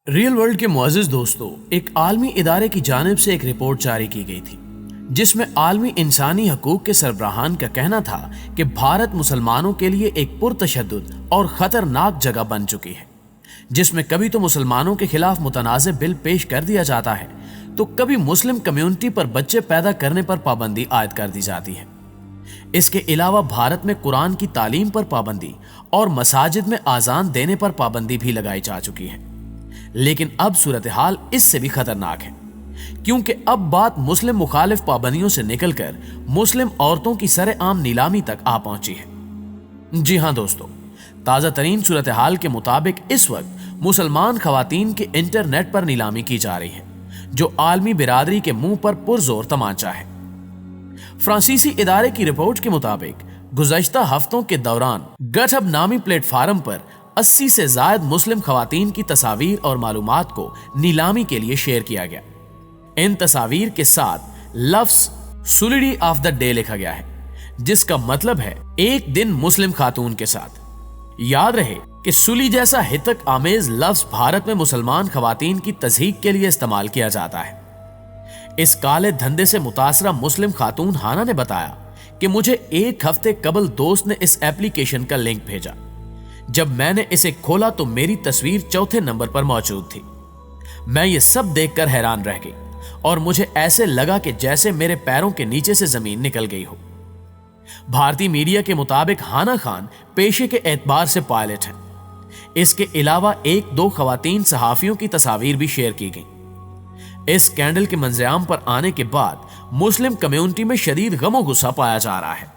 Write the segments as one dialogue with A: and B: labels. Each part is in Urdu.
A: ریئل ورلڈ کے معزز دوستوں، ایک عالمی ادارے کی جانب سے ایک رپورٹ جاری کی گئی تھی جس میں عالمی انسانی حقوق کے سربراہان کا کہنا تھا کہ بھارت مسلمانوں کے لیے ایک پرتشدد اور خطرناک جگہ بن چکی ہے، جس میں کبھی تو مسلمانوں کے خلاف متنازع بل پیش کر دیا جاتا ہے تو کبھی مسلم کمیونٹی پر بچے پیدا کرنے پر پابندی عائد کر دی جاتی ہے۔ اس کے علاوہ بھارت میں قرآن کی تعلیم پر پابندی اور مساجد میں اذان دینے پر پابندی بھی لگائی جا چکی ہے۔ لیکن اب صورتحال اس سے بھی خطرناک ہے، کیونکہ اب بات مسلم مخالف پابندیوں سے نکل کر مسلم عورتوں کی سر عام نیلامی تک آ پہنچی ہے۔ جی ہاں دوستو، تازہ ترین صورتحال کے مطابق اس وقت مسلمان خواتین کے انٹرنیٹ پر نیلامی کی جا رہی ہے، جو عالمی برادری کے منہ پر پرزور تمانچہ ہے۔ فرانسیسی ادارے کی رپورٹ کے مطابق گزشتہ ہفتوں کے دوران گٹ ہب نامی پلیٹ فارم پر 80 سے زائد مسلم خواتین کی تصاویر اور معلومات کو نیلامی کے لیے شیئر کیا گیا۔ ان تصاویر کے ساتھ لفظ سولیڈی آف دا ڈے لکھا گیا ہے، جس کا مطلب ہے ایک دن مسلم خاتون کے ساتھ۔ یاد رہے کہ سولی جیسا ہتک آمیز لفظ بھارت میں مسلمان خواتین کی تضحیک کے لیے استعمال کیا جاتا ہے۔ اس کالے دھندے سے متاثرہ مسلم خاتون ہانا نے بتایا کہ مجھے ایک ہفتے قبل دوست نے اس ایپلیکیشن کا لنک بھیجا۔ جب میں نے اسے کھولا تو میری تصویر چوتھے نمبر پر موجود تھی۔ میں یہ سب دیکھ کر حیران رہ گئی اور مجھے ایسے لگا کہ جیسے میرے پیروں کے نیچے سے زمین نکل گئی ہو۔ بھارتی میڈیا کے مطابق ہانا خان پیشے کے اعتبار سے پائلٹ ہیں۔ اس کے علاوہ ایک دو خواتین صحافیوں کی تصاویر بھی شیئر کی گئیں۔ اس سکینڈل کے منظر عام پر آنے کے بعد مسلم کمیونٹی میں شدید غم و غصہ پایا جا رہا ہے۔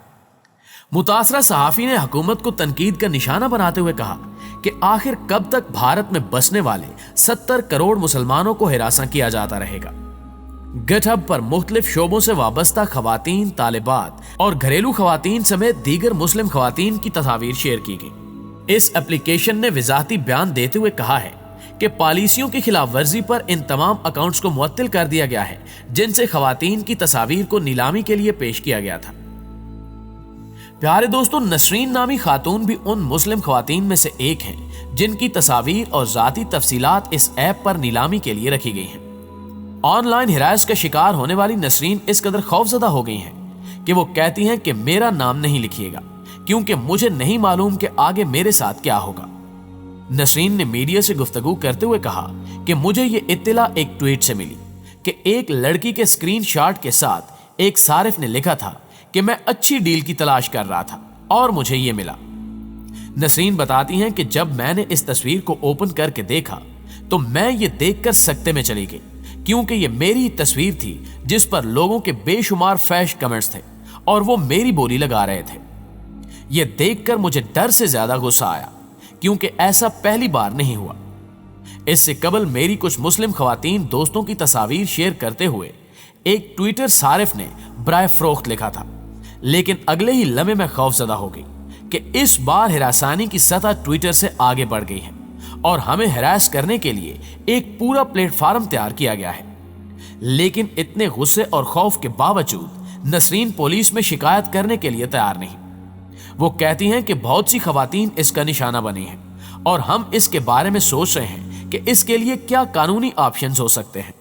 A: متاثرہ صحافی نے حکومت کو تنقید کا نشانہ بناتے ہوئے کہا کہ آخر کب تک بھارت میں بسنے والے 70 کروڑ مسلمانوں کو ہراساں کیا جاتا رہے گا۔ گٹ ہب پر مختلف شعبوں سے وابستہ خواتین، طالبات اور گھریلو خواتین سمیت دیگر مسلم خواتین کی تصاویر شیئر کی گئی۔ اس ایپلیکیشن نے وضاحتی بیان دیتے ہوئے کہا ہے کہ پالیسیوں کی خلاف ورزی پر ان تمام اکاؤنٹس کو معطل کر دیا گیا ہے جن سے خواتین کی تصاویر کو نیلامی کے لیے پیش کیا گیا تھا۔ پیارے دوستوں، نسرین نامی خاتون بھی ان مسلم خواتین میں سے ایک ہیں جن کی تصاویر اور ذاتی تفصیلات اس ایپ پر نیلامی کے لیے رکھی گئی ہیں۔ آن لائن ہراساں کا شکار ہونے والی نسرین اس قدر خوفزدہ ہو گئی ہیں کہ وہ کہتی ہیں کہ میرا نام نہیں لکھیے گا کیونکہ مجھے نہیں معلوم کہ آگے میرے ساتھ کیا ہوگا۔ نسرین نے میڈیا سے گفتگو کرتے ہوئے کہا کہ مجھے یہ اطلاع ایک ٹویٹ سے ملی کہ ایک لڑکی کے اسکرین شاٹ کے ساتھ ایک صارف نے لکھا تھا کہ میں اچھی ڈیل کی تلاش کر رہا تھا اور مجھے یہ ملا۔ نسرین بتاتی ہیں کہ جب میں نے اس تصویر کو اوپن کر کے دیکھا تو میں یہ دیکھ کر سکتے میں چلی گئی، کیونکہ یہ میری تصویر تھی جس پر لوگوں کے بے شمار فحش کمنٹس تھے اور وہ میری بولی لگا رہے تھے۔ یہ دیکھ کر مجھے ڈر سے زیادہ غصہ آیا کیونکہ ایسا پہلی بار نہیں ہوا۔ اس سے قبل میری کچھ مسلم خواتین دوستوں کی تصاویر شیئر کرتے ہوئے ایک ٹویٹر صارف نے برائے فروخت لکھا تھا، لیکن اگلے ہی لمحے میں خوفزدہ ہو گئی کہ اس بار ہراسانی کی سطح ٹویٹر سے آگے بڑھ گئی ہے اور ہمیں ہراس کرنے کے لیے ایک پورا پلیٹ فارم تیار کیا گیا ہے۔ لیکن اتنے غصے اور خوف کے باوجود نسرین پولیس میں شکایت کرنے کے لیے تیار نہیں۔ وہ کہتی ہیں کہ بہت سی خواتین اس کا نشانہ بنی ہیں اور ہم اس کے بارے میں سوچ رہے ہیں کہ اس کے لیے کیا قانونی آپشنز ہو سکتے ہیں،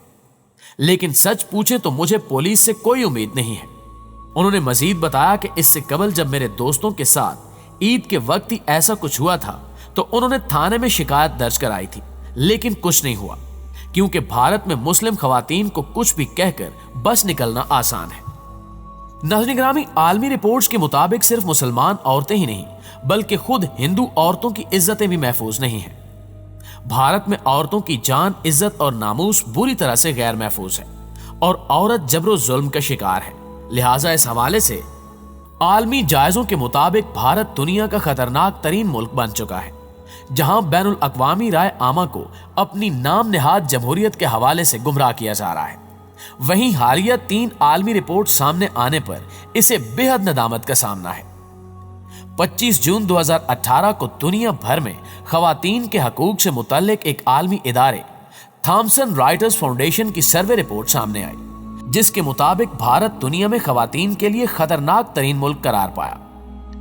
A: لیکن سچ پوچھیں تو مجھے پولیس سے کوئی امید نہیں ہے۔ انہوں نے مزید بتایا کہ اس سے قبل جب میرے دوستوں کے ساتھ عید کے وقت ہی ایسا کچھ ہوا تھا تو انہوں نے تھانے میں شکایت درج کرائی تھی، لیکن کچھ نہیں ہوا کیونکہ بھارت میں مسلم خواتین کو کچھ بھی کہہ کر بس نکلنا آسان ہے۔ ناظرین گرامی، عالمی رپورٹس کے مطابق صرف مسلمان عورتیں ہی نہیں بلکہ خود ہندو عورتوں کی عزتیں بھی محفوظ نہیں ہیں۔ بھارت میں عورتوں کی جان، عزت اور ناموس بری طرح سے غیر محفوظ ہے اور عورت جبر و ظلم کا شکار ہے۔ لہٰذا اس حوالے سے عالمی جائزوں کے مطابق بھارت دنیا کا خطرناک ترین ملک بن چکا ہے، جہاں بین الاقوامی رائے عامہ کو اپنی نام نہاد جمہوریت کے حوالے سے گمراہ کیا جا رہا ہے۔ وہیں حالیہ 3 عالمی رپورٹ سامنے آنے پر اسے بے حد ندامت کا سامنا ہے۔ 25 جون 2018 کو دنیا بھر میں خواتین کے حقوق سے متعلق ایک عالمی ادارے تھامسن رائٹرز فاؤنڈیشن کی سروے رپورٹ سامنے آئی، جس کے مطابق بھارت دنیا میں خواتین کے لیے خطرناک ترین ملک قرار پایا۔